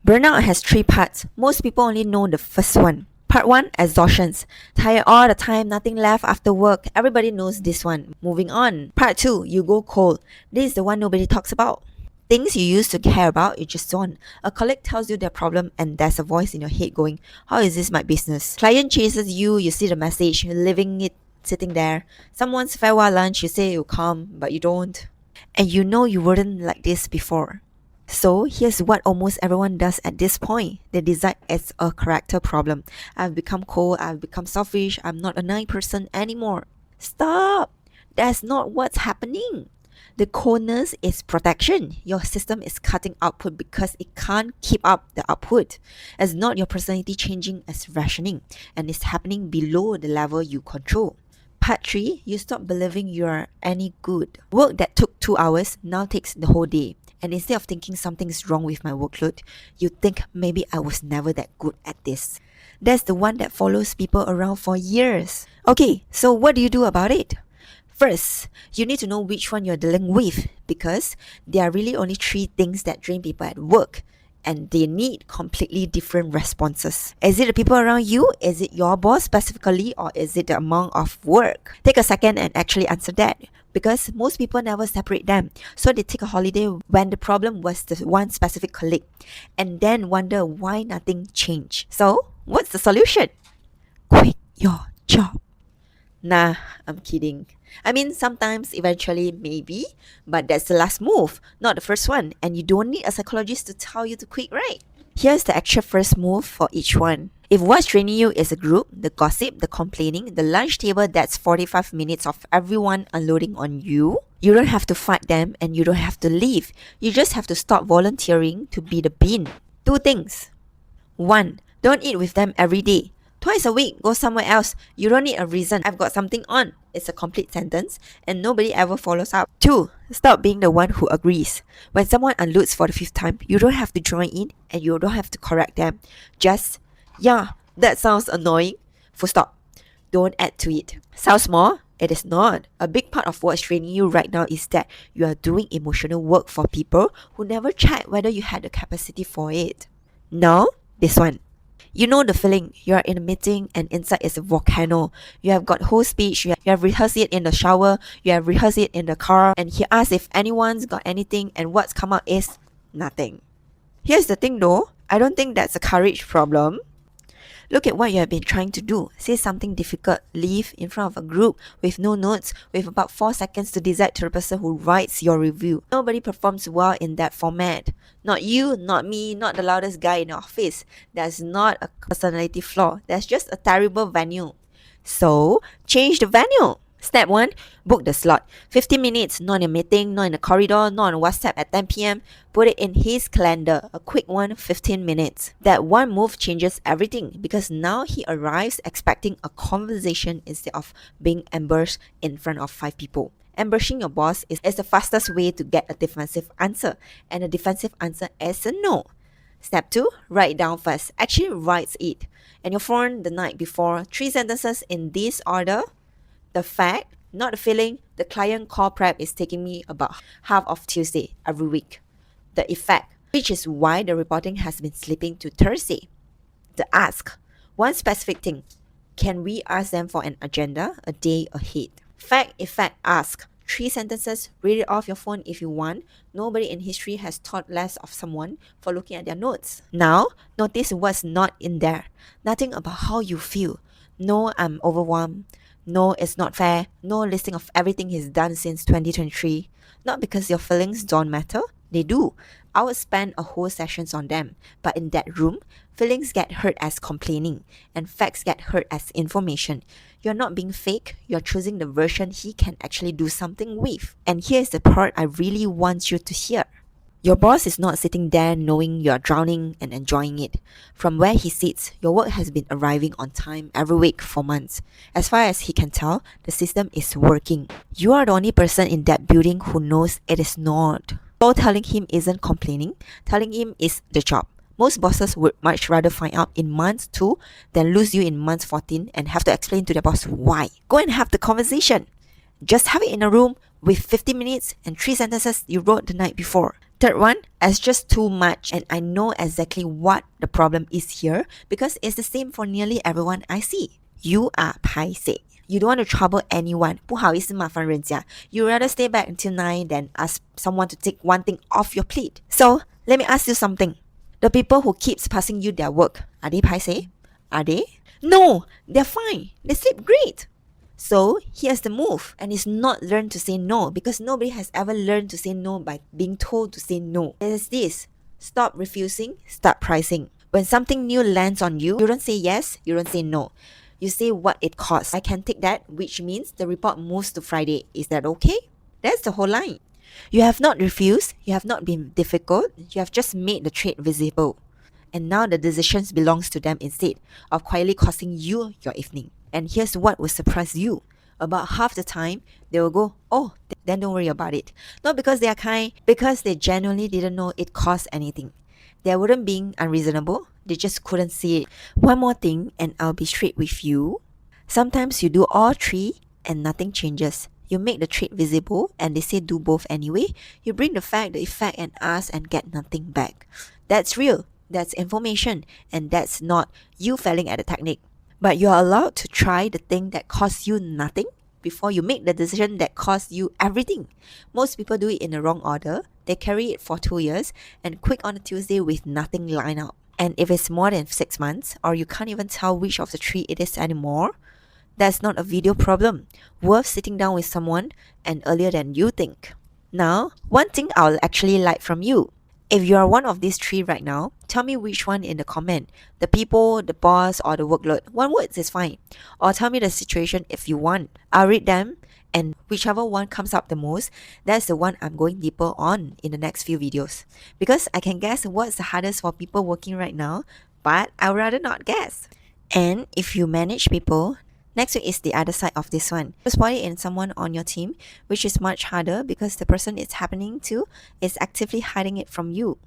Burnout has three parts. Most people only know the first one. Part 1, exhaustions. Tired all the time, nothing left after work. Everybody knows this one. Moving on. Part 2, you go cold. This is the one nobody talks about. Things you used to care about, you just don't. A colleague tells you their problem and there's a voice in your head going, how is this my business? Client chases you, you see the message, you're leaving it sitting there. Someone's farewell lunch, you say you'll come, but you don't. And you know you weren't like this before. So here's what almost everyone does at this point. They decide it's a character problem. I've become cold, I've become selfish, I'm not a nice person anymore. Stop! That's not what's happening. The coldness is protection. Your system is cutting output because it can't keep up the output. It's not your personality changing as rationing, and it's happening below the level you control. Part 3, you stop believing you are any good. Work that took 2 hours now takes the whole day. And instead of thinking something's wrong with my workload, you think maybe I was never that good at this. That's the one that follows people around for years. Okay, so what do you do about it? First, you need to know which one you're dealing with because there are really only 3 things that drain people at work. And they need completely different responses. Is it the people around you? Is it your boss specifically? Or is it the amount of work? Take a second and actually answer that. Because most people never separate them. So they take a holiday when the problem was the one specific colleague. And then wonder why nothing changed. So, what's the solution? Quit your job. Nah, I'm kidding. I mean, sometimes, eventually, maybe, but that's the last move, not the first one. And you don't need a psychologist to tell you to quit, right? Here's the actual first move for each one. If what's draining you is a group, the gossip, the complaining, the lunch table that's 45 minutes of everyone unloading on you, you don't have to fight them and you don't have to leave. You just have to stop volunteering to be the bean. 2 things. 1, don't eat with them every day. Twice a week, go somewhere else. You don't need a reason. I've got something on. It's a complete sentence and nobody ever follows up. 2, stop being the one who agrees. When someone unloads for the 5th time, you don't have to join in and you don't have to correct them. Just, yeah, that sounds annoying. Full stop. Don't add to it. Sounds small? It is not. A big part of what's draining you right now is that you are doing emotional work for people who never checked whether you had the capacity for it. Now, this one. You know the feeling. You are in a meeting and inside is a volcano. You have got whole speech, you have rehearsed it in the shower, you have rehearsed it in the car, and he asks if anyone's got anything and what's come out is nothing. Here's the thing though, I don't think that's a courage problem. Look at what you have been trying to do. Say something difficult, leave in front of a group with no notes, with about 4 seconds to decide to the person who writes your review. Nobody performs well in that format. Not you, not me, not the loudest guy in the office. That's not a personality flaw. That's just a terrible venue. So, change the venue. Step 1, book the slot. 15 minutes, not in a meeting, not in a corridor, not on WhatsApp at 10 p.m. Put it in his calendar. A quick one, 15 minutes. That one move changes everything because now he arrives expecting a conversation instead of being ambushed in front of 5 people. Ambushing your boss is the fastest way to get a defensive answer. And a defensive answer is a no. Step 2, write down first. Actually write it. And your phone the night before, 3 sentences in this order. The fact, not the feeling, the client call prep is taking me about half of Tuesday every week. The effect, which is why the reporting has been slipping to Thursday. The ask, one specific thing. Can we ask them for an agenda a day ahead? Fact, effect, ask. 3 sentences, read it off your phone if you want. Nobody in history has thought less of someone for looking at their notes. Now, notice what's not in there. Nothing about how you feel. No, I'm overwhelmed. No, it's not fair. No listing of everything he's done since 2023. Not because your feelings don't matter. They do. I would spend a whole sessions on them. But in that room, feelings get heard as complaining and facts get heard as information. You're not being fake. You're choosing the version he can actually do something with. And here's the part I really want you to hear. Your boss is not sitting there knowing you're drowning and enjoying it. From where he sits, your work has been arriving on time every week for months. As far as he can tell, the system is working. You are the only person in that building who knows it is not. So telling him isn't complaining, telling him is the job. Most bosses would much rather find out in month 2 than lose you in month 14 and have to explain to their boss why. Go and have the conversation. Just have it in a room with 50 minutes and 3 sentences you wrote the night before. Third one, it's just too much and I know exactly what the problem is here because it's the same for nearly everyone I see. You are paiseh. You don't want to trouble anyone. 不好意思麻烦人家. You rather stay back until 9 than ask someone to take one thing off your plate. So, let me ask you something. The people who keeps passing you their work, are they paiseh? Are they? No, they're fine. They sleep great. So, here's the move. And it's not learn to say no because nobody has ever learned to say no by being told to say no. It's this. Stop refusing, start pricing. When something new lands on you, you don't say yes, you don't say no. You say what it costs. I can take that, which means the report moves to Friday. Is that okay? That's the whole line. You have not refused, you have not been difficult, you have just made the trade visible. And now the decisions belongs to them instead of quietly costing you your evening. And here's what will surprise you. About half the time, they will go, oh, then don't worry about it. Not because they are kind, because they genuinely didn't know it cost anything. They weren't being unreasonable, they just couldn't see it. One more thing, and I'll be straight with you. Sometimes you do all three and nothing changes. You make the trait visible and they say do both anyway. You bring the fact, the effect and ask and get nothing back. That's real. That's information. And that's not you failing at the technique. But you're allowed to try the thing that costs you nothing before you make the decision that costs you everything. Most people do it in the wrong order. They carry it for 2 years and quit on a Tuesday with nothing lined up. And if it's more than 6 months or you can't even tell which of the three it is anymore, that's not a video problem. Worth sitting down with someone and earlier than you think. Now, one thing I'll actually like from you. If you are one of these three right now, tell me which one in the comment. The people, the boss, or the workload. One word is fine. Or tell me the situation if you want. I'll read them and whichever one comes up the most, that's the one I'm going deeper on in the next few videos. Because I can guess what's the hardest for people working right now, but I'd rather not guess. And if you manage people, next week is the other side of this one. You spot it in someone on your team, which is much harder because the person it's happening to is actively hiding it from you.